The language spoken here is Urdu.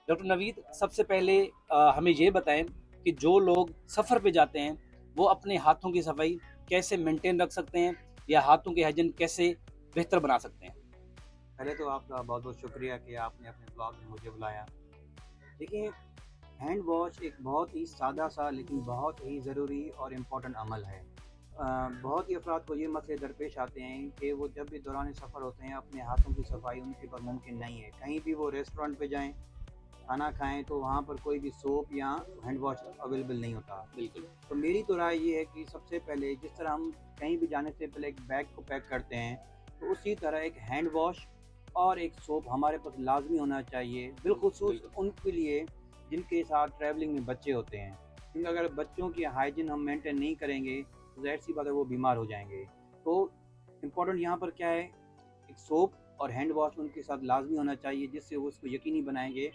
ڈاکٹر نوید، سب سے پہلے ہمیں یہ بتائیں کہ جو لوگ سفر پہ جاتے ہیں وہ اپنے ہاتھوں کی صفائی کیسے مینٹین رکھ سکتے ہیں، یا ہاتھوں کے ہائجین کیسے بہتر بنا سکتے ہیں؟ پہلے تو آپ کا بہت بہت شکریہ کہ آپ نے اپنے بلاگ میں مجھے بلایا. دیکھیں، ہینڈ واش ایک بہت ہی سادہ سا لیکن بہت ہی ضروری اور امپورٹنٹ عمل ہے. بہت ہی افراد کو یہ مسئلے درپیش آتے ہیں کہ وہ جب بھی دوران سفر ہوتے ہیں اپنے ہاتھوں کی صفائی ان کے پر ممکن نہیں ہے. کہیں بھی وہ ریسٹورنٹ پہ جائیں، کھانا کھائیں، تو وہاں پر کوئی بھی سوپ یا ہینڈ واش اویلیبل نہیں ہوتا. بالکل تو میری تو رائے یہ ہے کہ سب سے پہلے جس طرح ہم کہیں بھی جانے سے پہلے ایک بیگ کو پیک کرتے ہیں، تو اسی طرح ایک ہینڈ واش اور ایک سوپ ہمارے پاس لازمی ہونا چاہیے، بالخصوص ان کے لیے جن کے ساتھ ٹریولنگ میں بچے ہوتے ہیں. کیونکہ اگر بچوں کی ہائیجین ہم مینٹین نہیں کریں گے تو ظاہر سی بات ہے وہ بیمار ہو جائیں گے. تو امپورٹنٹ یہاں پر کیا ہے، ایک سوپ اور ہینڈ واش ان کے ساتھ لازمی ہونا چاہیے، جس سے وہ اس کو یقینی بنائیں گے